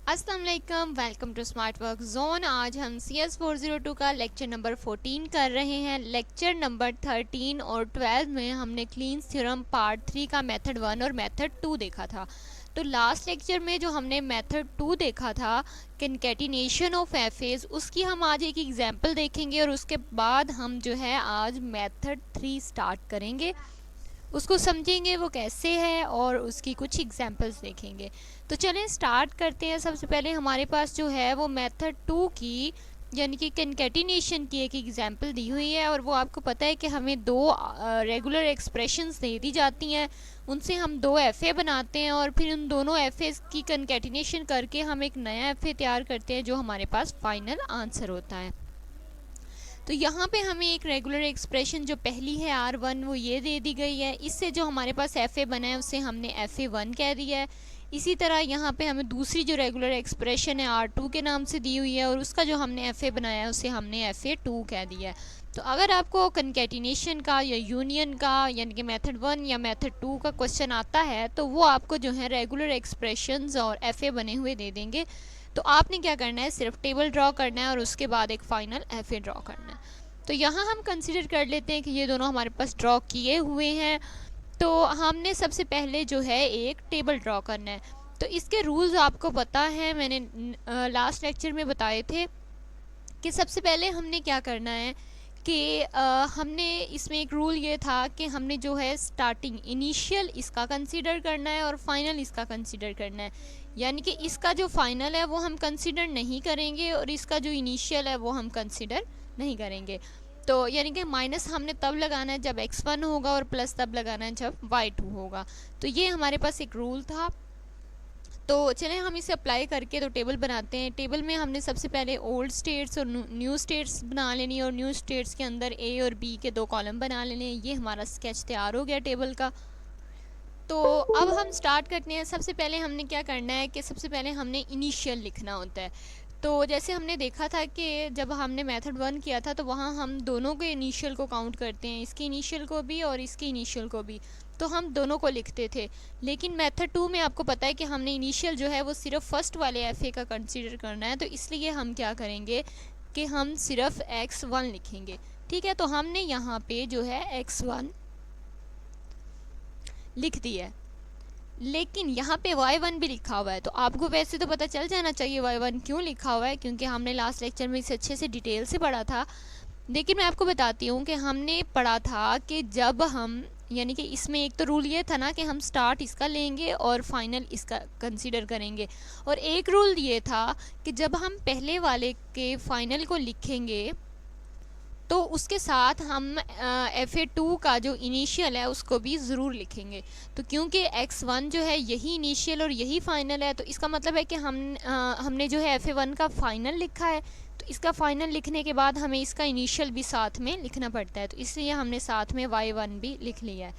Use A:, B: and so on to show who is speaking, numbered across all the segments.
A: अस्सलाम वालेकुम, welcome to smart work zone. आज हम CS 402 का लेक्चर नंबर 14 कर रहे हैं। लेक्चर नंबर 13 और 12 में हमने क्लीन्स थ्योरम पार्ट 3 का मेथड 1 और मेथड 2 देखा था। तो लास्ट लेक्चर में जो हमने मेथड 2 देखा था, कंकैटिनेशन ऑफ एफेज, उसकी हम आज एक एग्जांपल देखेंगे और उसके बाद हम जो है आज मेथड 3 स्टार्ट करेंगे, उसको समझेंगे वो कैसे है और उसकी कुछ एग्जांपल्स देखेंगे। तो चलें स्टार्ट करते हैं। सबसे पहले हमारे पास जो है वो मेथड 2 की यानी कि कंकैटिनेशन की एक एग्जांपल दी हुई है, और वो आपको पता है कि हमें दो रेगुलर एक्सप्रेशंस दे दी जाती हैं, उनसे हम दो एफए बनाते हैं और फिर उन दोनों एफए की कंकैटिनेशन करके हम एक नया एफए तैयार करते हैं जो हमारे पास फाइनल आंसर होता है। तो यहाँ पे हमें एक रेगुलर एक्सप्रेशन जो पहली है R1 वो ये दे दी गई है। इससे जो हमारे पास FA बना है उसे हमने FA1 कह दिया है। इसी तरह यहाँ पे हमें दूसरी जो रेगुलर एक्सप्रेशन है R2 के नाम से दी हुई है और उसका जो हमने FA बनाया है उसे हमने FA2 कह दिया है। तो अगर आपको कंकैटिनेशन का या यूनियन का यानी कि मेथड 1 या मेथड 2 का क्वेश्चन आता है तो वो आपको जो है रेगुलर एक्सप्रेशंस और FA बने हुए दे देंगे। तो आपने क्या करना है, सिर्फ टेबल ड्रॉ करना है और उसके बाद एक फाइनल FA ड्रॉ करना है। तो यहाँ हम कंसिडर कर लेते हैं कि ये दोनों हमारे पास ड्रॉ किए हुए हैं। तो हमने सबसे पहले जो है एक टेबल ड्रॉ करना है। तो इसके रूल्स आपको पता है, मैंने लास्ट लेक्चर में बताए थे कि सबसे पहले हमने क्या करना है कि हमने इसमें एक रूल ये था कि हमने जो है स्टार्टिंग इनिशियल इसका कंसीडर करना है और फाइनल इसका कंसीडर करना है। यानी कि इसका जो फाइनल है वो हम कंसीडर नहीं करेंगे और इसका जो इनिशियल है वो हम कंसीडर नहीं करेंगे। तो यानी कि माइनस हमने तब लगाना है जब x1 होगा और प्लस तब लगाना है जब y2 होगा। तो ये हमारे पास एक रूल था। तो चलें हम इसे अप्लाई करके तो टेबल बनाते हैं। टेबल में हमने सबसे पहले ओल्ड स्टेट्स और न्यू स्टेट्स बना लेनी है और न्यू स्टेट्स के अंदर ए और बी के दो कॉलम बना लेने हैं। ये हमारा स्केच तैयार हो गया टेबल का। तो अब हम स्टार्ट करते हैं। सबसे पहले हमने क्या करना है कि सबसे पहले हमने इनिशियल लिखना होता है। तो जैसे हमने देखा था कि जब हमने मेथड 1 किया था तो वहाँ हम दोनों के इनिशियल को काउंट करते हैं, इसके इनिशियल को भी और इसके इनिशियल को भी, तो हम दोनों को लिखते थे। लेकिन मेथड 2 में आपको पता है कि हमने इनिशियल जो है वो सिर्फ फर्स्ट वाले एफए का कंसीडर करना है, तो इसलिए हम क्या करेंगे कि हम सिर्फ x1 लिखेंगे। ठीक है, तो हमने यहाँ पे जो है x1 लिख दिया है, लेकिन यहाँ पे y1 भी लिखा हुआ है। तो आपको वैसे तो पता चल जाना चाहिए y1 क्यों लिखा हुआ है, क्योंकि हमने लास्ट लेक्चर में इसे अच्छे से डिटेल से पढ़ा था। लेकिन मैं आपको बताती हूँ कि हमने पढ़ा था कि जब हम यानी कि इसमें एक तो रूल ये था ना कि हम स्टार्ट इसका लेंगे और फाइनल इसका कंसीडर करेंगे, और एक रूल ये था कि जब हम पहले वाले के फाइनल को लिखेंगे तो उसके साथ हम FA2 का जो इनिशियल है उसको भी ज़रूर लिखेंगे। तो क्योंकि x1 जो है यही इनिशियल और यही फाइनल है, तो इसका मतलब है कि हमने जो है FA1 का फाइनल लिखा है, तो इसका फाइनल लिखने के बाद हमें इसका इनिशियल भी साथ में लिखना पड़ता है, तो इसलिए हमने साथ में y1 भी लिख लिया है।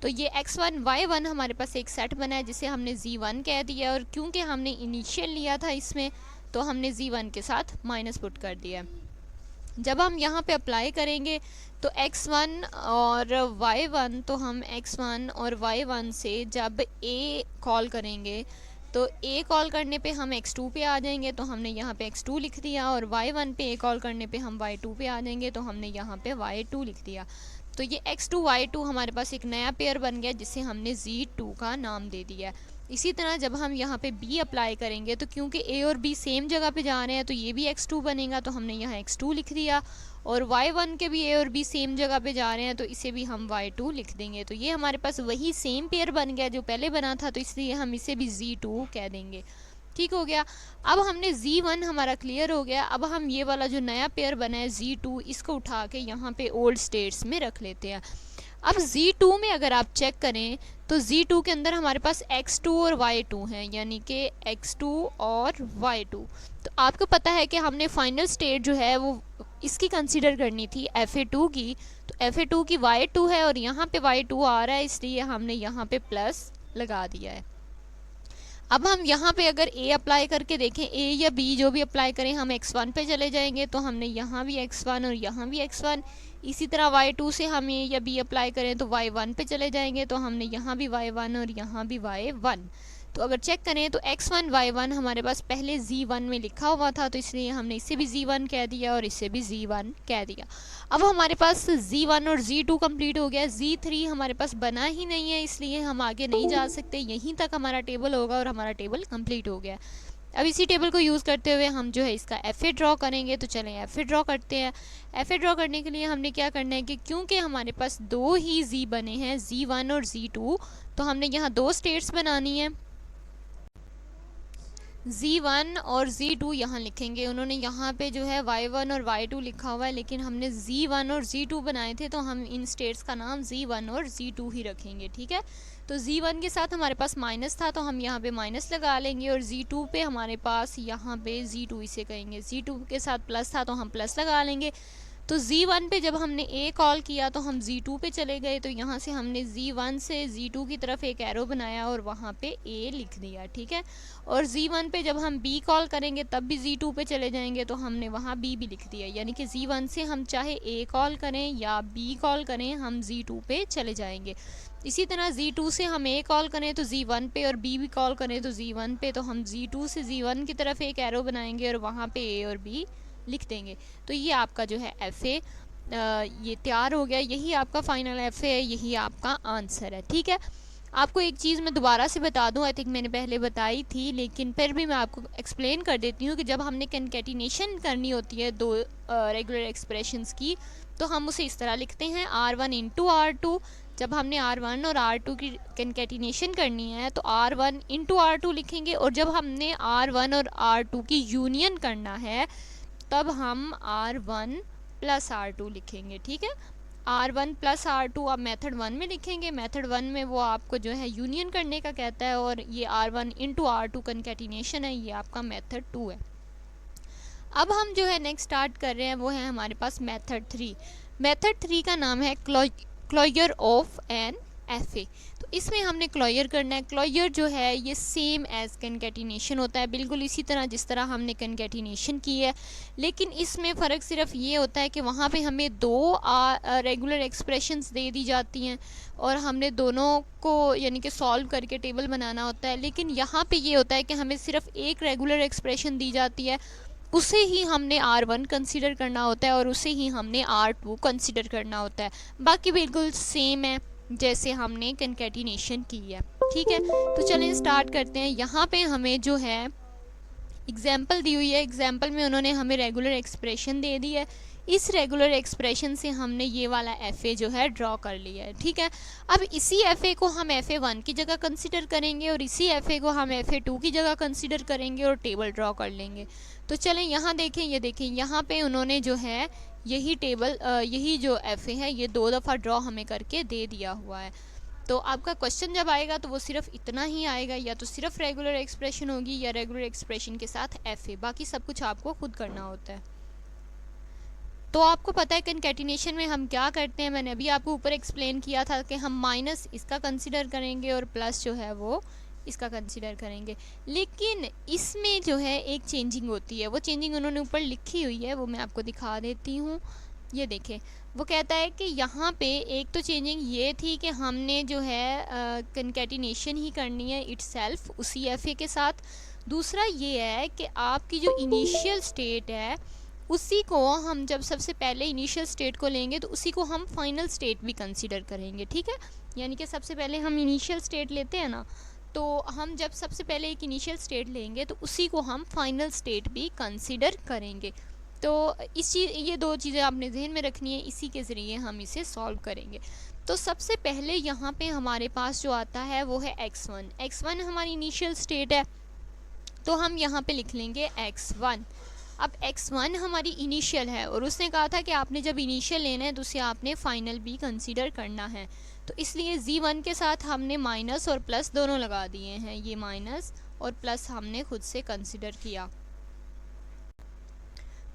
A: तो ये x1 y1 हमारे पास एक सेट बना है जिसे हमने z1 कह दिया, और क्योंकि हमने इनिशियल लिया था इसमें तो हमने z1 के साथ माइनस पुट कर दिया। जब हम यहाँ पे अप्लाई करेंगे तो x1 और y1, तो हम x1 और y1 से जब a कॉल करेंगे तो a कॉल करने पे हम x2 पे आ जाएंगे, तो हमने यहाँ पे x2 लिख दिया, और y1 पे a कॉल करने पे हम y2 पे आ जाएंगे, तो हमने यहाँ पे y2 लिख दिया। तो ये x2 y2 हमारे पास एक नया पेयर बन गया जिसे हमने z2 का नाम दे दिया। इसी तरह जब हम यहाँ पे b अप्लाई करेंगे तो क्योंकि a और b सेम जगह पे जा रहे हैं तो ये भी x2 बनेगा, तो हमने यहाँ x2 लिख दिया, और y1 के भी a और b सेम जगह पे जा रहे हैं तो इसे भी हम y2 लिख देंगे। तो ये हमारे पास वही सेम पेयर बन गया जो पहले बना था, तो इसलिए हम इसे भी z2 कह देंगे। ठीक हो गया। अब हमने z1 हमारा क्लियर हो गया। अब हम ये वाला जो नया पेयर बना है z2, इसको उठा के यहाँ पे ओल्ड स्टेट्स में रख लेते हैं। अब z2 में अगर आप चेक करें तो z2 के अंदर हमारे पास x2 और y2 हैं, यानी कि x2 और y2। तो आपको पता है कि हमने फाइनल स्टेट जो है वो इसकी कंसीडर करनी थी FA2 की, तो FA2 की y2 है और यहाँ पे y2 आ रहा है, इसलिए हमने यहाँ पे प्लस लगा दिया है। अब हम यहाँ पे अगर a अप्लाई करके देखें, a या b जो भी अप्लाई करें, हम x1 पे चले जाएंगे तो हमने यहाँ भी x1 और यहाँ भी x1। इसी तरह y2 से हम a या b अप्लाई करें तो y1 पे चले जाएंगे तो हमने यहाँ भी y1 और यहाँ भी y1। तो अगर चेक करें तो x1 y1 हमारे पास पहले z1 में लिखा हुआ था, तो इसलिए हमने इसे भी z1 कह दिया और इसे भी z1 कह दिया। अब हमारे पास z1 और z2 कंप्लीट हो गया, z3 हमारे पास बना ही नहीं है, इसलिए हम आगे नहीं जा सकते, यहीं तक हमारा टेबल होगा और हमारा टेबल कंप्लीट हो गया। अब इसी टेबल को यूज़ करते हुए हम जो है इसका FA ड्रॉ करेंगे। तो चलें FA ड्रॉ करते हैं। FA ड्रॉ करने के लिए हमने क्या करना है कि क्योंकि हमारे पास दो ही Z बने हैं, Z1 और Z2, तो हमने यहाँ दो स्टेट्स बनानी है। Z1 और Z2 यहाँ लिखेंगे। उन्होंने यहाँ पे जो है Y1 और Y2 लिखा हुआ है, लेकिन हमने Z1 और Z2 बनाए थे, तो हम इन स्टेट्स का नाम Z1 और Z2 ही रखेंगे, ठीक है। तो Z1 के साथ हमारे पास माइनस था, तो हम यहाँ पे माइनस लगा लेंगे, और Z2 पे हमारे पास यहाँ पे Z2 इसे कहेंगे। Z2 के साथ प्लस था, तो हम प्लस लगा लेंगे। तो Z1 पे जब हमने A कॉल किया तो हम Z2 पे चले गए, तो यहाँ से हमने Z1 से Z2 की तरफ एक एरो बनाया और वहाँ पे A लिख दिया, ठीक है। और Z1 पे जब हम B कॉल करेंगे तब भी Z2 पे चले जाएंगे, तो हमने वहाँ B भी लिख दिया, यानी कि Z1 से हम चाहे A कॉल करें या B कॉल करें, हम Z2 पे चले जाएंगे। इसी तरह Z2 से हम A कॉल करें तो Z1 पे, और B भी कॉल करें तो Z1 पे, तो हम Z2 से Z1 की तरफ एक एरो बनाएंगे और वहाँ पे A और B लिख देंगे। तो ये आपका जो है FA ये तैयार हो गया। यही आपका फाइनल FA है, यही आपका आंसर है, ठीक है। आपको एक चीज़ मैं दोबारा से बता दूं, आई थिंक मैंने पहले बताई थी, लेकिन फिर भी मैं आपको एक्सप्लेन कर देती हूँ कि जब हमने कंकैटिनेशन करनी होती है दो रेगुलर एक्सप्रेशंस की, तो हम उसे इस तरह लिखते हैं R1 इंटू R2। जब हमने R1 और R2 की कंकैटिनेशन करनी है तो R1 इंटू R2 लिखेंगे, और जब हमने R1 और R2 की यूनियन करना है तब हम R1 प्लस R2 लिखेंगे, ठीक है। R1 प्लस R2 आप मेथड 1 में लिखेंगे। मेथड 1 में वो आपको जो है यूनियन करने का कहता है, और ये R1 इंटू R2 कंकैटिनेशन है, ये आपका मेथड 2 है। अब हम जो है नेक्स्ट स्टार्ट कर रहे हैं, वो है हमारे पास मेथड 3। मेथड 3 का नाम है क्लोजर ऑफ एन FA। तो इसमें हमने क्लोजर करना है। क्लोजर जो है ये सेम एज कंकैटिनेशन होता है, बिल्कुल इसी तरह जिस तरह हमने कंकैटिनेशन की है, लेकिन इसमें फ़र्क सिर्फ ये होता है कि वहाँ पे हमें दो रेगुलर एक्सप्रेशंस दे दी जाती हैं और हमने दोनों को यानी कि सॉल्व करके टेबल बनाना होता है। लेकिन यहाँ पे ये होता है कि हमें सिर्फ एक रेगुलर एक्सप्रेशन दी जाती है, उसे ही हमने R1 कंसीडर करना होता है और उसे ही हमने R2 कंसीडर करना होता है। बाकी बिल्कुल सेम है जैसे हमने कंकैटिनेशन की है, ठीक है। तो चलें स्टार्ट करते हैं। यहाँ पे हमें जो है एग्जाम्पल दी हुई है। एग्जाम्पल में उन्होंने हमें रेगुलर एक्सप्रेशन दे दी है। इस रेगुलर एक्सप्रेशन से हमने ये वाला FA जो है ड्रॉ कर लिया है, ठीक है। अब इसी FA को हम FA1 की जगह कंसीडर करेंगे और इसी FA को हम FA2 की जगह कंसीडर करेंगे और टेबल ड्रॉ कर लेंगे। तो चलें यहाँ देखें, ये देखें यहाँ पे उन्होंने जो है यही टेबल यही जो FA है ये 2 दफ़ा ड्रॉ हमें करके दे दिया हुआ है। तो आपका क्वेश्चन जब आएगा तो वो सिर्फ इतना ही आएगा, या तो सिर्फ रेगुलर एक्सप्रेशन होगी या रेगुलर एक्सप्रेशन के साथ FA, बाकी सब कुछ आपको खुद करना होता है। तो आपको पता है कंकैटिनेशन में हम क्या करते हैं, मैंने अभी आपको ऊपर एक्सप्लेन किया था कि हम माइनस इसका कंसिडर करेंगे और प्लस जो है वो इसका कंसिडर करेंगे। लेकिन इसमें जो है एक चेंजिंग होती है, वो चेंजिंग उन्होंने ऊपर लिखी हुई है, वो मैं आपको दिखा देती हूँ। ये देखें, वो कहता है कि यहाँ पे एक तो चेंजिंग ये थी कि हमने जो है कंकैटिनेशन ही करनी है इटसेल्फ उसी FA के साथ। दूसरा ये है कि आपकी जो इनिशियल स्टेट है उसी को हम जब सबसे पहले इनिशियल स्टेट को लेंगे तो उसी को हम फाइनल स्टेट भी कंसीडर करेंगे, ठीक है। यानी कि सबसे पहले हम इनिशियल स्टेट लेते हैं ना, तो हम जब सबसे पहले एक इनिशियल स्टेट लेंगे तो उसी को हम फाइनल स्टेट भी कंसीडर करेंगे। तो ये दो चीज़ें आपने जहन में रखनी है, इसी के ज़रिए हम इसे सॉल्व करेंगे। तो सबसे पहले यहाँ पे हमारे पास जो आता है वो है x1। x1 हमारी इनिशियल स्टेट है, तो हम यहाँ पे लिख लेंगे x1। अब x1 हमारी इनिशियल है और उसने कहा था कि आपने जब इनिशियल लेना है तो उसे आपने फाइनल भी कंसीडर करना है, तो इसलिए Z1 के साथ हमने माइनस और प्लस दोनों लगा दिए हैं। ये माइनस और प्लस हमने खुद से कंसीडर किया।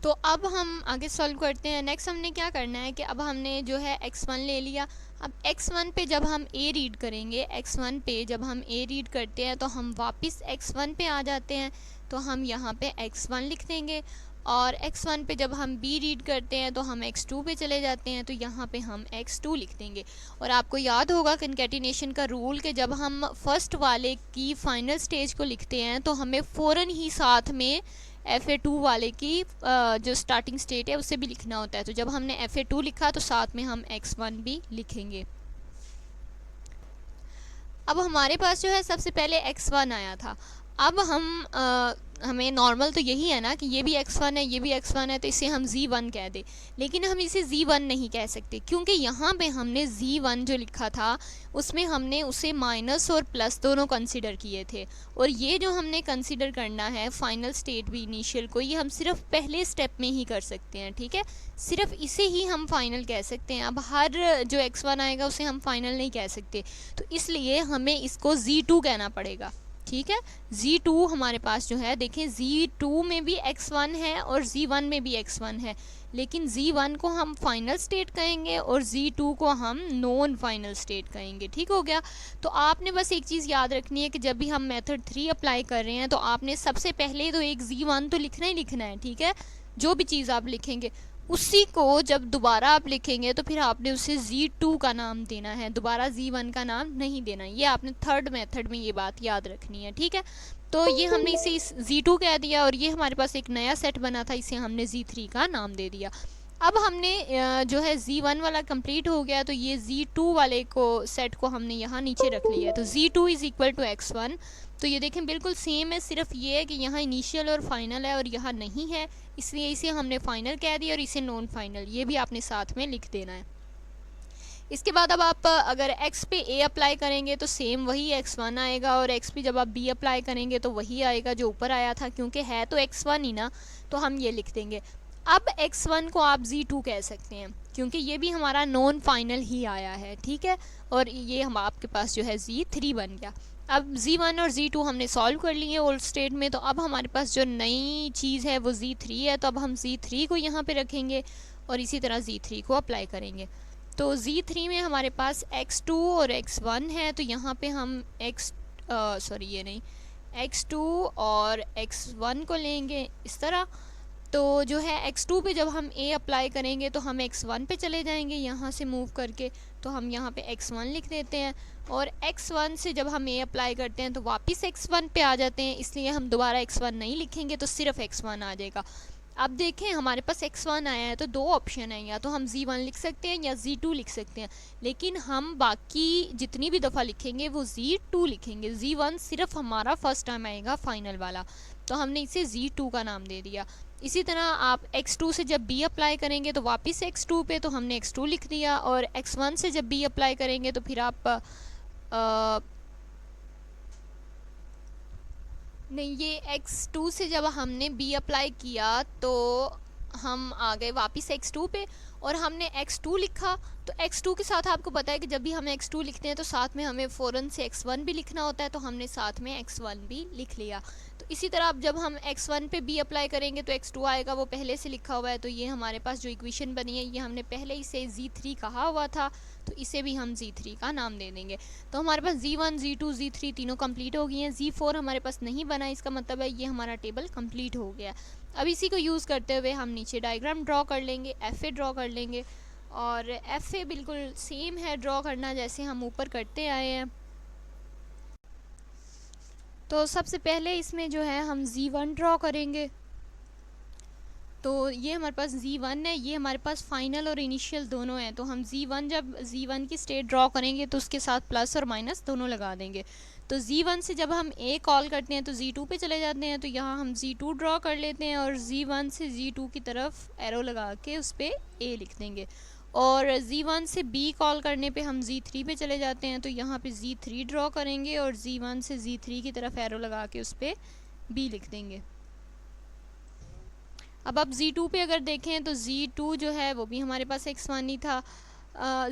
A: तो अब हम आगे सॉल्व करते हैं। नेक्स्ट हमने क्या करना है कि अब हमने जो है x1 ले लिया। अब x1 पे जब हम a रीड करेंगे, x1 पे जब हम a रीड करते हैं तो हम वापस x1 पे आ जाते हैं, तो हम यहाँ पे x1 लिख देंगे और x1 पे जब हम b रीड करते हैं तो हम x2 पे चले जाते हैं, तो यहाँ पे हम x2 लिख देंगे। और आपको याद होगा कंकैटिनेशन का रूल कि जब हम फर्स्ट वाले की फाइनल स्टेज को लिखते हैं तो हमें फ़ौरन ही साथ में FA2 वाले की जो स्टार्टिंग स्टेट है उससे भी लिखना होता है। तो जब हमने FA2 लिखा तो साथ में हम x1 भी लिखेंगे। अब हमारे पास जो है सबसे पहले x1 आया था। अब हमें नॉर्मल तो यही है ना कि ये भी x1 है, ये भी x1 है, तो इसे हम z1 कह दें। लेकिन हम इसे z1 नहीं कह सकते क्योंकि यहाँ पे हमने z1 जो लिखा था उसमें हमने उसे माइनस और प्लस दोनों कंसिडर किए थे, और ये जो हमने कंसिडर करना है फाइनल स्टेट भी इनिशियल को, ये हम सिर्फ पहले स्टेप में ही कर सकते हैं। ठीक है, सिर्फ इसे ही हम फाइनल कह सकते हैं। अब हर जो x1 आएगा उसे हम फाइनल नहीं कह सकते, तो इसलिए हमें इसको z2 कहना पड़ेगा। ठीक है, z2 हमारे पास जो है देखें z2 में भी x1 है और z1 में भी x1 है, लेकिन z1 को हम फाइनल स्टेट कहेंगे और z2 को हम नॉन फाइनल स्टेट कहेंगे। ठीक हो गया। तो आपने बस एक चीज़ याद रखनी है कि जब भी हम मेथड 3 अप्लाई कर रहे हैं तो आपने सबसे पहले तो एक z1 तो लिखना ही लिखना है। ठीक है, जो भी चीज़ आप लिखेंगे उसी को जब दोबारा आप लिखेंगे तो फिर आपने उसे z2 का नाम देना है, दोबारा z1 का नाम नहीं देना। ये आपने थर्ड मेथड में ये बात याद रखनी है। ठीक है, तो ये हमने इसे z2 कह दिया और ये हमारे पास एक नया सेट बना था, इसे हमने z3 का नाम दे दिया। अब हमने जो है z1 वाला कंप्लीट हो गया, तो ये z2 वाले को सेट को हमने यहाँ नीचे रख लिया है। तो z2 is equal to x1। तो ये देखें बिल्कुल सेम है, सिर्फ ये है कि यहाँ इनिशियल और फाइनल है और यहाँ नहीं है, इसलिए इसे हमने फाइनल कह दिया और इसे नॉन फाइनल, ये भी आपने साथ में लिख देना है। इसके बाद अब आप अगर x पे a अप्लाई करेंगे तो सेम वही x1 आएगा, और x पे जब आप b अप्लाई करेंगे तो वही आएगा जो ऊपर आया था, क्योंकि है तो x1 ही ना, तो हम ये लिख देंगे। अब x1 को आप z2 कह सकते हैं क्योंकि ये भी हमारा नॉन फाइनल ही आया है। ठीक है, और ये हम आपके पास जो है z3 बन गया। अब z1 और z2 हमने सॉल्व कर लिए ओल्ड स्टेट में, तो अब हमारे पास जो नई चीज़ है वो z3 है, तो अब हम z3 को यहाँ पे रखेंगे और इसी तरह z3 को अप्लाई करेंगे। तो z3 में हमारे पास x2 और x1 है, तो यहाँ पे हम x2 और x1 को लेंगे इस तरह। तो जो है x2 पे जब हम a अप्लाई करेंगे तो हम x1 पे चले जाएंगे यहाँ से मूव करके, तो हम यहाँ पे x1 लिख देते हैं, और x1 से जब हम a अप्लाई करते हैं तो वापस x1 पे आ जाते हैं, इसलिए हम दोबारा x1 नहीं लिखेंगे, तो सिर्फ x1 आ जाएगा। अब देखें हमारे पास x1 आया है तो दो ऑप्शन है, या तो हम z1 लिख सकते हैं या z2 लिख सकते हैं, लेकिन हम बाकी जितनी भी दफ़ा लिखेंगे वो z2 लिखेंगे। z1 सिर्फ हमारा फर्स्ट टाइम आएगा फाइनल वाला, तो हमने इसे z2 का नाम दे दिया। इसी तरह आप x2 से जब b अप्लाई करेंगे तो वापस x2 पे, तो हमने x2 लिख दिया, और x1 से जब b अप्लाई करेंगे तो फिर आप नहीं, ये x2 से जब हमने b अप्लाई किया तो हम आ गए वापस x2 पे और हमने x2 लिखा। तो x2 के साथ आपको पता है कि जब भी हम x2 लिखते हैं तो साथ में हमें फ़ौरन से x1 भी लिखना होता है, तो हमने साथ में x1 भी लिख लिया। तो इसी तरह अब जब हम x1 पे b अप्लाई करेंगे तो x2 आएगा, वो पहले से लिखा हुआ है, तो ये हमारे पास जो इक्वेशन बनी है ये हमने पहले ही से z3 कहा हुआ था, तो इसे भी हम z3 का नाम दे देंगे। तो हमारे पास z1 z2 z3 तीनों कंप्लीट हो गई हैं। z4 हमारे पास नहीं बना, इसका मतलब है ये हमारा टेबल कंप्लीट हो गया। अब इसी को यूज़ करते हुए हम नीचे डायग्राम ड्रॉ कर लेंगे, FA ड्रॉ कर लेंगे, और FA बिल्कुल सेम है ड्रॉ करना जैसे हम ऊपर करते आए हैं। तो सबसे पहले इसमें जो है हम z1 ड्रॉ करेंगे। तो ये हमारे पास z1 है, ये हमारे पास फाइनल और इनिशियल दोनों हैं, तो हम जब z1 की स्टेट ड्रॉ करेंगे तो उसके साथ प्लस और माइनस दोनों लगा देंगे। तो z1 से जब हम a कॉल करते हैं तो z2 पे चले जाते हैं, तो यहाँ हम z2 ड्रॉ कर लेते हैं और z1 से z2 की तरफ एरो लगा के उस पर a लिख देंगे, और z1 से b कॉल करने पे हम z3 पे चले जाते हैं, तो यहाँ पे z3 ड्रॉ करेंगे और z1 से z3 की तरफ एरो लगा के उस पर b लिख देंगे। अब आप z2 पे अगर देखें तो z2 जो है वो भी हमारे पास x1 ही था।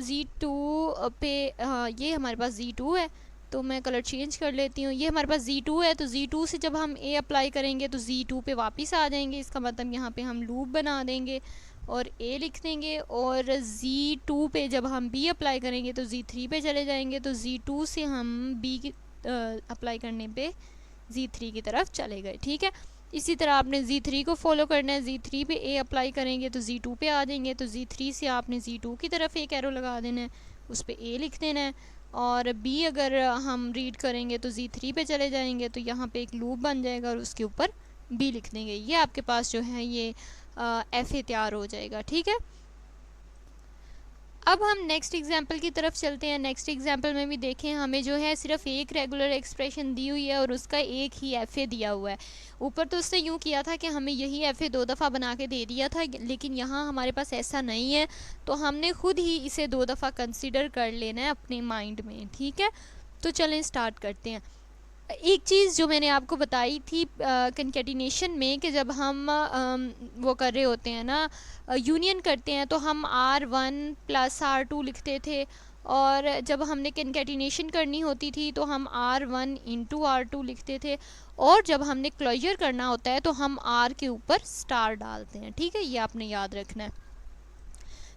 A: z2 पे ये हमारे पास z2 है, तो मैं कलर चेंज कर लेती हूँ। ये हमारे पास z2 है, तो z2 से जब हम a अप्लाई करेंगे तो z2 पे वापस आ जाएंगे, इसका मतलब यहाँ पे हम लूप बना देंगे और a लिख देंगे, और z2 पे जब हम b अप्लाई करेंगे तो z3 पे चले जाएंगे, तो z2 से हम b अप्लाई करने पे z3 की तरफ चले गए। ठीक है, इसी तरह आपने Z3 को फॉलो करना है, Z3 पे A अप्लाई करेंगे तो Z2 पे आ जाएंगे, तो Z3 से आपने Z2 की तरफ एक एरो लगा देना है, उस पर A लिख देना है। और B अगर हम रीड करेंगे तो Z3 पे चले जाएंगे, तो यहाँ पे एक लूप बन जाएगा और उसके ऊपर B लिख देंगे। ये आपके पास जो है ये FA तैयार हो जाएगा। ठीक है, अब हम नेक्स्ट एग्जाम्पल की तरफ चलते हैं। नेक्स्ट एग्जाम्पल में भी देखें, हमें जो है सिर्फ एक रेगुलर एक्सप्रेशन दी हुई है और उसका एक ही FA दिया हुआ है। ऊपर तो उसने यूँ किया था कि हमें यही FA 2 दफ़ा बना के दे दिया था, लेकिन यहाँ हमारे पास ऐसा नहीं है, तो हमने खुद ही इसे 2 दफ़ा कंसिडर कर लेना है अपने माइंड में। ठीक है, तो चलें स्टार्ट करते हैं। एक चीज़ जो मैंने आपको बताई थी कंकैटिनेशन में, कि जब हम वो कर रहे होते हैं ना, यूनियन करते हैं, तो हम R1 + R2 लिखते थे, और जब हमने कंकैटिनेशन करनी होती थी तो हम R1 × R2 लिखते थे, और जब हमने क्लोजर करना होता है तो हम R के ऊपर स्टार डालते हैं। ठीक है, ये आपने याद रखना है।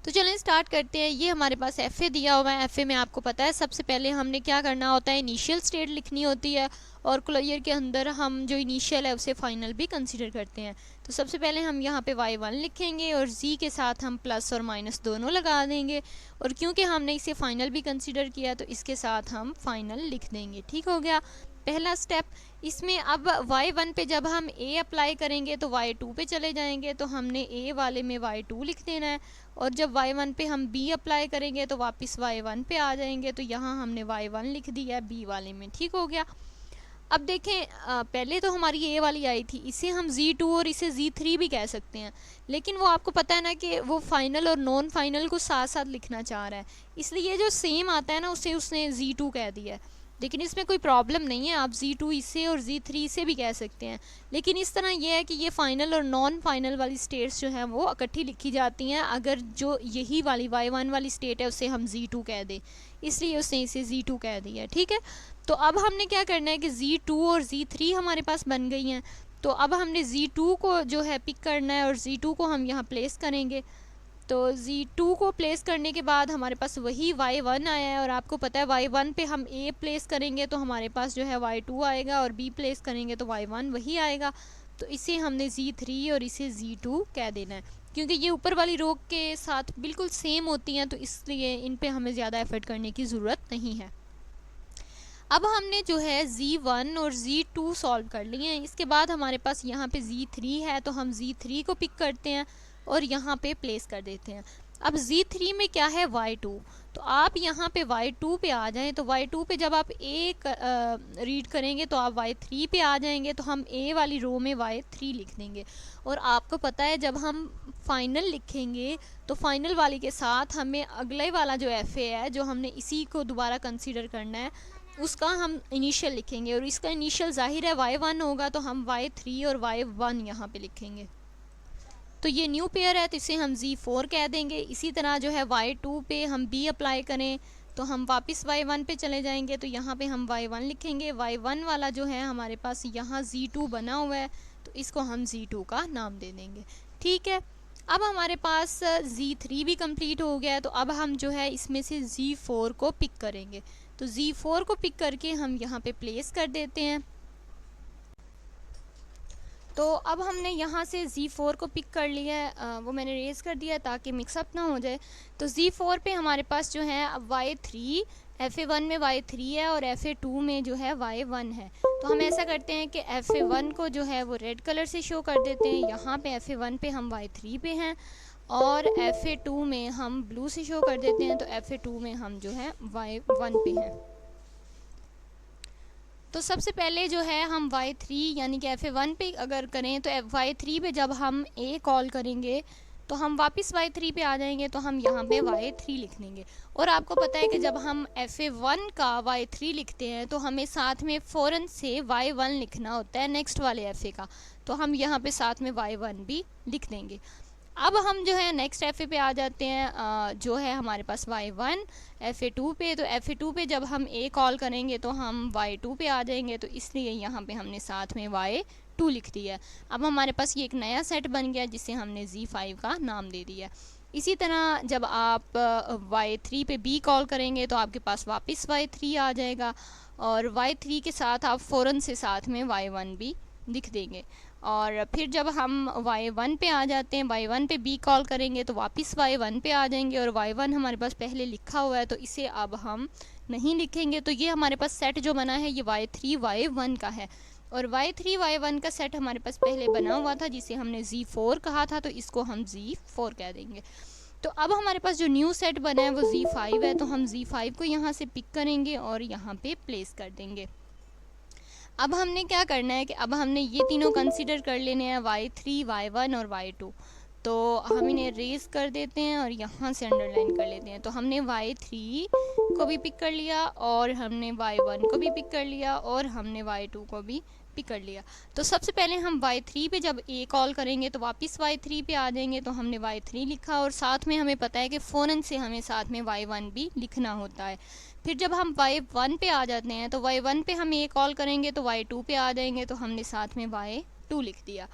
A: तो चलें स्टार्ट करते हैं। ये हमारे पास FA दिया हुआ है। FA में आपको पता है सबसे पहले हमने क्या करना होता है, इनिशियल स्टेट लिखनी होती है, और क्लोजर के अंदर हम जो इनिशियल है उसे फाइनल भी कंसीडर करते हैं। तो सबसे पहले हम यहाँ पे Y1 लिखेंगे और Z के साथ हम प्लस और माइनस दोनों लगा देंगे, और क्योंकि हमने इसे फाइनल भी कंसीडर किया तो इसके साथ हम फाइनल लिख देंगे। ठीक हो गया पहला स्टेप। इसमें अब Y1 पे जब हम A अप्लाई करेंगे तो Y2 पे चले जाएंगे, तो हमने A वाले में Y2 लिख देना है, और जब Y1 पे हम B अप्लाई करेंगे तो वापस Y1 पे आ जाएंगे, तो यहाँ हमने Y1 लिख दिया है B वाले में। ठीक हो गया। अब देखें, पहले तो हमारी A वाली आई थी, इसे हम Z2 और इसे Z3 भी कह सकते हैं, लेकिन वो आपको पता है ना कि वो फाइनल और नॉन फाइनल को साथ साथ लिखना चाह रहा है, इसलिए जो सेम आता है ना उसे उसने Z2 कह दिया है। लेकिन इसमें कोई प्रॉब्लम नहीं है, आप Z2 इसे और Z3 इसे भी कह सकते हैं, लेकिन इस तरह ये है कि ये फाइनल और नॉन फाइनल वाली स्टेट्स जो हैं वो इकट्ठी लिखी जाती हैं अगर जो यही वाली Y1 वाली स्टेट है उसे हम Z2 कह दें, इसलिए उसने इसे Z2 कह दिया है। ठीक है, तो अब हमने क्या करना है कि Z2 और Z3 हमारे पास बन गई हैं, तो अब हमने Z2 को जो है पिक करना है और Z2 को हम यहाँ प्लेस करेंगे। तो Z2 को प्लेस करने के बाद हमारे पास वही Y1 आया है, और आपको पता है Y1 पे हम A प्लेस करेंगे तो हमारे पास जो है Y2 आएगा, और B प्लेस करेंगे तो Y1 वही आएगा। तो इसे हमने Z3 और इसे Z2 कह देना है, क्योंकि ये ऊपर वाली रो के साथ बिल्कुल सेम होती हैं, तो इसलिए इन पे हमें ज़्यादा एफर्ट करने की ज़रूरत नहीं है। अब हमने जो है Z1 और Z2 सॉल्व कर लिए हैं। इसके बाद हमारे पास यहाँ पे Z3 है, तो हम Z3 को पिक करते हैं और यहाँ पे प्लेस कर देते हैं। अब Z3 में क्या है, Y2, तो आप यहाँ पे Y2 पे आ जाएं, तो Y2 पे जब आप A रीड करेंगे तो आप Y3 पे आ जाएंगे, तो हम A वाली रो में Y3 लिख देंगे। और आपको पता है जब हम फाइनल लिखेंगे तो फाइनल वाले के साथ हमें अगले वाला जो FA है, जो हमने इसी को दोबारा कंसीडर करना है, उसका हम इनिशियल लिखेंगे, और इसका इनिशियल जाहिर है Y1 होगा, तो हम Y3 और Y1 यहाँ पे लिखेंगे। तो ये न्यू पेयर है तो इसे हम Z4 कह देंगे। इसी तरह जो है Y2 पे हम B अप्लाई करें तो हम वापस Y1 पे चले जाएंगे, तो यहाँ पे हम Y1 लिखेंगे। Y1 वाला जो है हमारे पास यहाँ Z2 बना हुआ है, तो इसको हम Z2 का नाम दे देंगे। ठीक है, अब हमारे पास Z3 भी कंप्लीट हो गया है, तो अब हम जो है इसमें से Z4 को पिक करेंगे। तो Z4 को पिक करके हम यहाँ पे प्लेस कर देते हैं। तो अब हमने यहाँ से Z4 को पिक कर लिया है, वो मैंने रेज़ कर दिया ताकि मिक्सअप ना हो जाए। तो Z4 पे हमारे पास जो है अब Y3, FA1 में Y3 है और FA2 में जो है Y1 है। तो हम ऐसा करते हैं कि FA1 को जो है वो रेड कलर से शो कर देते हैं, यहाँ पे FA1 पे हम Y3 पे हैं, और FA2 में हम ब्लू से शो कर देते हैं, तो FA2 में हम जो है Y1 पे हैं। तो सबसे पहले जो है हम Y3 यानी कि FA1 पे अगर करें तो Y3 पे जब हम A कॉल करेंगे तो हम वापस Y3 पे आ जाएंगे, तो हम यहाँ पे Y3 लिख देंगे। और आपको पता है कि जब हम FA1 का Y3 लिखते हैं तो हमें साथ में फ़ौरन से Y1 लिखना होता है नेक्स्ट वाले FA का, तो हम यहाँ पे साथ में Y1 भी लिख देंगे। अब हम जो है नेक्स्ट FA पे आ जाते हैं, जो है हमारे पास Y1 FA2 पे। तो FA2 पे जब हम A कॉल करेंगे तो हम Y2 पे आ जाएंगे, तो इसलिए यहाँ पे हमने साथ में Y2 लिख दिया। अब हमारे पास ये एक नया सेट बन गया जिसे हमने Z5 का नाम दे दिया। इसी तरह जब आप Y3 पे B कॉल करेंगे तो आपके पास वापस Y3 आ जाएगा, और Y3 के साथ आप फ़ौरन से साथ में Y1 भी लिख देंगे। और फिर जब हम y1 पे आ जाते हैं, y1 पे b कॉल करेंगे तो वापस y1 पे आ जाएंगे, और y1 हमारे पास पहले लिखा हुआ है तो इसे अब हम नहीं लिखेंगे। तो ये हमारे पास सेट जो बना है ये y3 y1 का है, और y3 y1 का सेट हमारे पास पहले बना हुआ था जिसे हमने z4 कहा था, तो इसको हम z4 कह देंगे। तो अब हमारे पास जो न्यू सेट बना है वो z5 है, तो हम z5 को यहाँ से पिक करेंगे और यहाँ पे प्लेस कर देंगे। अब हमने क्या करना है कि अब हमने ये तीनों कंसीडर कर लेने हैं, y3 y1 और y2। तो हम इन्हें रेज कर देते हैं और यहाँ से अंडरलाइन कर लेते हैं। तो हमने y3 को भी पिक कर लिया, और हमने y1 को भी पिक कर लिया, और हमने y2 को भी पिक कर लिया। तो सबसे पहले हम y3 पे जब a कॉल करेंगे तो वापस y3 पे आ जाएंगे, तो हमने y3 लिखा, और साथ में हमें पता है कि फ़ौरन से हमें साथ में y1 भी लिखना होता है। फिर जब हम y1 पे आ जाते हैं तो y1 पे हम a कॉल करेंगे तो y2 पे आ जाएंगे, तो हमने साथ में y2 लिख दिया।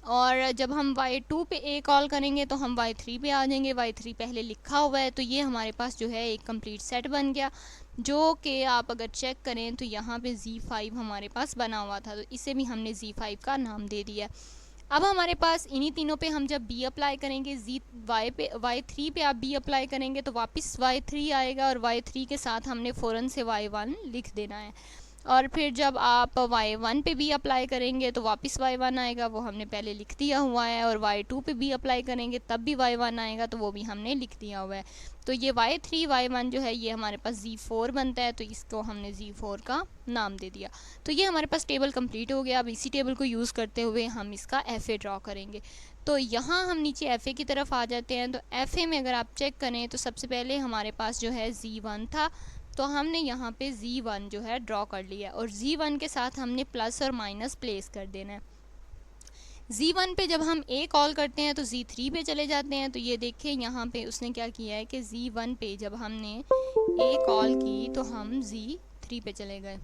A: और जब हम y2 पे a कॉल करेंगे तो हम y3 पे आ जाएंगे, y3 पहले लिखा हुआ है। तो ये हमारे पास जो है एक कंप्लीट सेट बन गया, जो कि आप अगर चेक करें तो यहाँ पे z5 हमारे पास बना हुआ था, तो इसे भी हमने z5 का नाम दे दिया। अब हमारे पास इन्हीं तीनों पे हम जब b अप्लाई करेंगे, y3 पे आप b अप्लाई करेंगे तो वापस y3 आएगा, और y3 के साथ हमने फ़ौरन से y1 लिख देना है। और फिर जब आप y1 पे b अप्लाई करेंगे तो वापस y1 आएगा, वो हमने पहले लिख दिया हुआ है, और y2 पे b अप्लाई करेंगे तब भी y1 आएगा, तो वो भी हमने लिख दिया हुआ है। तो ये y3 y1 जो है ये हमारे पास z4 बनता है, तो इसको हमने z4 का नाम दे दिया। तो ये हमारे पास टेबल कंप्लीट हो गया। अब इसी टेबल को यूज़ करते हुए हम इसका FA ड्रॉ करेंगे। तो यहाँ हम नीचे FA की तरफ आ जाते हैं। तो FA में अगर आप चेक करें तो सबसे पहले हमारे पास जो है z1 था, तो हमने यहाँ पे z1 जो है ड्रॉ कर लिया, और z1 के साथ हमने प्लस और माइनस प्लेस कर देना है। z1 पे जब हम a कॉल करते हैं तो z3 पे चले जाते हैं। तो ये देखिए यहाँ पे उसने क्या किया है कि z1 पे जब हमने a कॉल की तो हम z3 पे चले गए,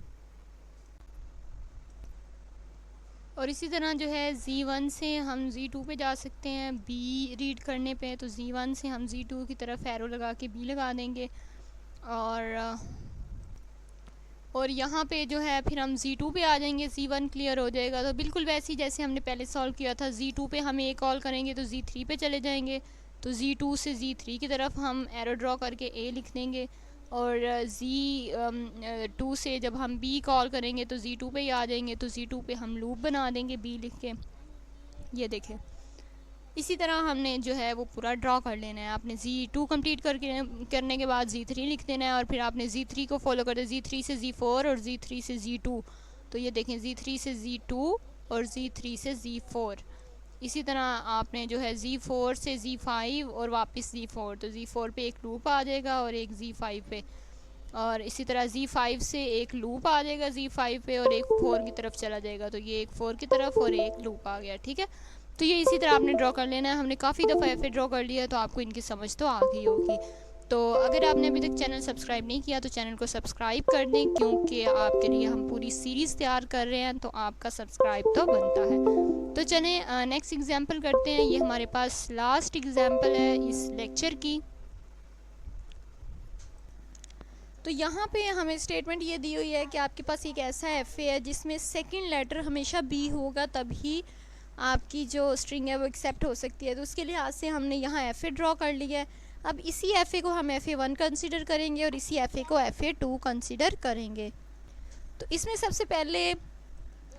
A: और इसी तरह जो है z1 से हम z2 पे जा सकते हैं b रीड करने पे। तो z1 से हम z2 की तरफ एरो लगा के b लगा देंगे, और यहाँ पे जो है फिर हम z2 पे आ जाएंगे, z1 क्लियर हो जाएगा। तो बिल्कुल वैसे ही जैसे हमने पहले सॉल्व किया था, z2 पे हम a कॉल करेंगे तो z3 पे चले जाएंगे। तो z2 से z3 की तरफ हम एरो ड्रॉ करके a लिख देंगे, और z2 से जब हम b कॉल करेंगे तो z2 पे ही आ जाएंगे। तो z2 पे हम लूप बना देंगे b लिख के, ये देखें। इसी तरह हमने जो है वो पूरा ड्रॉ कर लेना है। आपने z2 कंप्लीट करने के बाद z3 लिख देना है, और फिर आपने z3 को फॉलो करते z3 से z4 और z3 से z2। तो ये देखें z3 से z2 और z3 से z4। इसी तरह आपने जो है z4 से z5 और वापस z4, तो z4 पे एक लूप आ जाएगा और एक z5 पे, और इसी तरह z5 से एक लूप आ जाएगा z5 पे और एक 4 की तरफ चला जाएगा। तो ये एक 4 की तरफ और एक लूप आ गया, ठीक है। तो ये इसी तरह आपने ड्रॉ कर लेना है। हमने काफ़ी दफ़ा FA ड्रॉ कर लिया, तो आपको इनकी समझ तो आ गई होगी। तो अगर आपने अभी तक चैनल सब्सक्राइब नहीं किया तो चैनल को सब्सक्राइब कर दें, क्योंकि आपके लिए हम पूरी सीरीज़ तैयार कर रहे हैं, तो आपका सब्सक्राइब तो बनता है। तो चलें नेक्स्ट एग्जाम्पल करते हैं। ये हमारे पास लास्ट एग्जाम्पल है इस लेक्चर की। तो यहाँ पे हमें स्टेटमेंट ये दी हुई है कि आपके पास एक ऐसा FA है जिसमें सेकंड लेटर हमेशा B होगा, तभी आपकी जो स्ट्रिंग है वो एक्सेप्ट हो सकती है। तो उसके लिहाज से हमने यहाँ FA ड्रॉ कर लिया है। अब इसी FA को हम FA1 कंसीडर करेंगे और इसी FA को FA2 कंसीडर करेंगे। तो इसमें सबसे पहले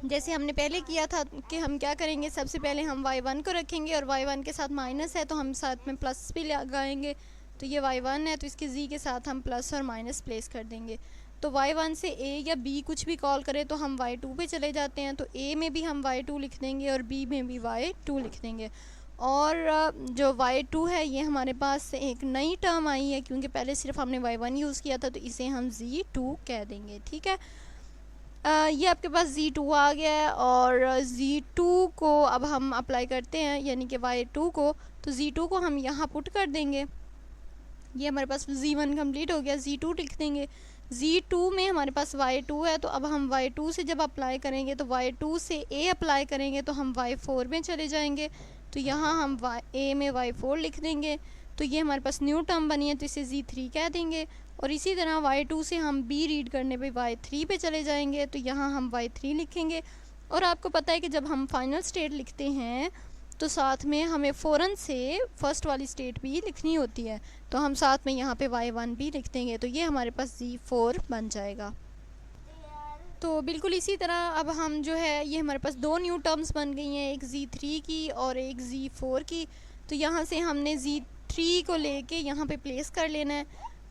A: जैसे हमने पहले किया था कि हम क्या करेंगे, सबसे पहले हम y1 को रखेंगे, और y1 के साथ माइनस है तो हम साथ में प्लस भी लगाएंगे। तो ये y1 है तो इसके z के साथ हम प्लस और माइनस प्लेस कर देंगे। तो y1 से a या b कुछ भी कॉल करें तो हम y2 पे चले जाते हैं। तो a में भी हम y2 लिख देंगे और b में भी y2 लिख देंगे। और जो y2 है ये हमारे पास एक नई टर्म आई है, क्योंकि पहले सिर्फ हमने y1 यूज़ किया था, तो इसे हम z2 कह देंगे, ठीक है। ये आपके पास z2 आ गया है, और z2 को अब हम अप्लाई करते हैं, यानी कि y2 को। तो z2 को हम यहाँ पुट कर देंगे। ये हमारे पास z1 कंप्लीट हो गया, z2 लिख देंगे। z2 में हमारे पास y2 है, तो अब हम y2 से जब अप्लाई करेंगे तो y2 से a अप्लाई करेंगे तो हम y4 में चले जाएंगे। तो यहाँ हम a में y4 लिख देंगे। तो ये हमारे पास न्यू टर्म बनी है, तो इसे z3 कह देंगे। और इसी तरह y2 से हम b रीड करने पे y3 पे चले जाएंगे। तो यहाँ हम y3 लिखेंगे,
B: और आपको पता है कि जब हम फाइनल स्टेट लिखते हैं तो साथ में हमें फ़ौरन से फर्स्ट वाली स्टेट भी लिखनी होती है, तो हम साथ में यहाँ पे y1 भी लिख देंगे, तो ये हमारे पास z4 बन जाएगा। तो बिल्कुल इसी तरह अब हम जो है ये हमारे पास दो न्यू टर्म्स बन गई हैं, एक z3 की और एक z4 की। तो यहाँ से हमने z3 को लेके यहाँ पे प्लेस कर लेना है।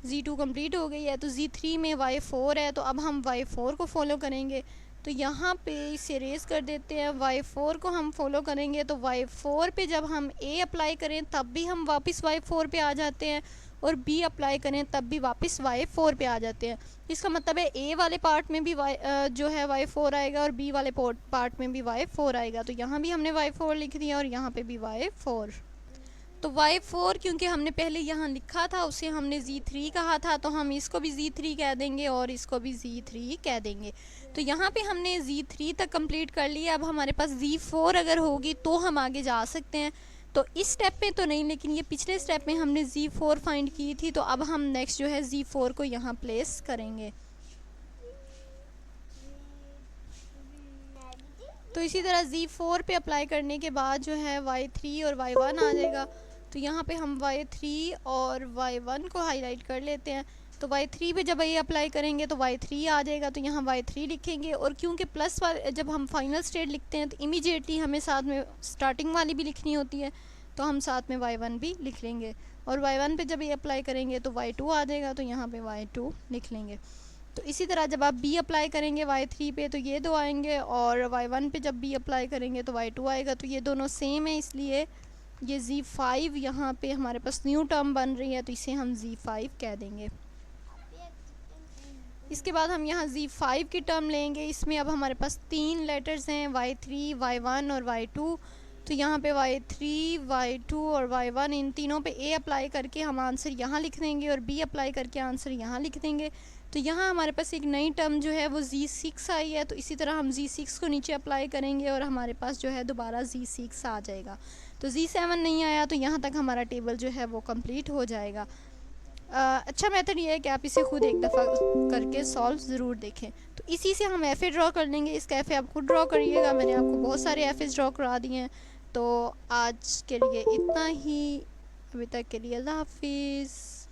B: z2 कंप्लीट हो गई है तो z3 में y4 है, तो अब हम y4 को फॉलो करेंगे। तो यहाँ पे इसे रेस कर देते हैं, y4 को हम फॉलो करेंगे। तो y4 पे जब हम a अप्लाई करें तब भी हम वापस y4 पे आ जाते हैं, और b अप्लाई करें तब भी वापस y4 पे आ जाते हैं। इसका मतलब है a वाले पार्ट में भी जो है y4 आएगा और b वाले पार्ट में भी y4 आएगा। तो यहाँ भी हमने y4 लिख दिया और यहाँ पे भी y4। तो y4 क्योंकि हमने पहले यहाँ लिखा था उसे हमने z3 कहा था, तो हम इसको भी z3 कह देंगे और इसको भी z3 कह देंगे। तो यहाँ पे हमने z3 तक कंप्लीट कर लिया। अब हमारे पास z4 अगर होगी तो हम आगे जा सकते हैं। तो इस स्टेप में तो नहीं, लेकिन ये पिछले स्टेप में हमने z4 फाइंड की थी, तो अब हम नेक्स्ट जो है z4 को यहाँ प्लेस करेंगे। तो इसी तरह z4 पे अप्लाई करने के बाद जो है y3 और y1 आ जाएगा। तो यहाँ पे हम y3 और y1 को हाईलाइट कर लेते हैं। तो y3 पे जब ये अप्लाई करेंगे तो y3 आ जाएगा, तो यहाँ y3 लिखेंगे। और क्योंकि प्लस वाले जब हम फाइनल स्टेट लिखते हैं तो इमीडिएटली हमें साथ में स्टार्टिंग वाली भी लिखनी होती है, तो हम साथ में y1 भी लिख लेंगे। और y1 पे जब ये अप्लाई करेंगे तो y2 आ जाएगा, तो यहाँ पे y2 लिख लेंगे। तो इसी तरह जब आप b अप्लाई करेंगे y3 पे तो ये दो आएंगे, और y1 पे जब b अप्लाई करेंगे तो y2 आएगा। तो ये दोनों सेम है, इसलिए ये z5 यहाँ पे हमारे पास न्यू टर्म बन रही है, तो इसे हम z5 कह देंगे। इसके बाद हम यहाँ z5 की टर्म लेंगे। इसमें अब हमारे पास तीन लेटर्स हैं, y3, y1 और y2। तो यहाँ पे y3, y2 और y1 इन तीनों पे a अप्लाई करके हम आंसर यहाँ लिख देंगे और b अप्लाई करके आंसर यहाँ लिख देंगे। तो यहाँ हमारे पास एक नई टर्म जो है वो z6 आई है, तो इसी तरह हम z6 को नीचे अप्लाई करेंगे और हमारे पास जो है दोबारा z6 आ जाएगा। तो z7 नहीं आया, तो यहाँ तक हमारा टेबल जो है वो कंप्लीट हो जाएगा। अच्छा मेथड ये है कि आप इसे खुद एक दफ़ा करके सॉल्व ज़रूर देखें। तो इसी से हम एफ़े ड्रॉ कर लेंगे। इसका एफ़े आप खुद ड्रॉ करिएगा, मैंने आपको बहुत सारे एफ़े ड्रॉ करा दिए हैं। तो आज के लिए इतना ही, अभी तक के लिए अल्लाह हाफिज़।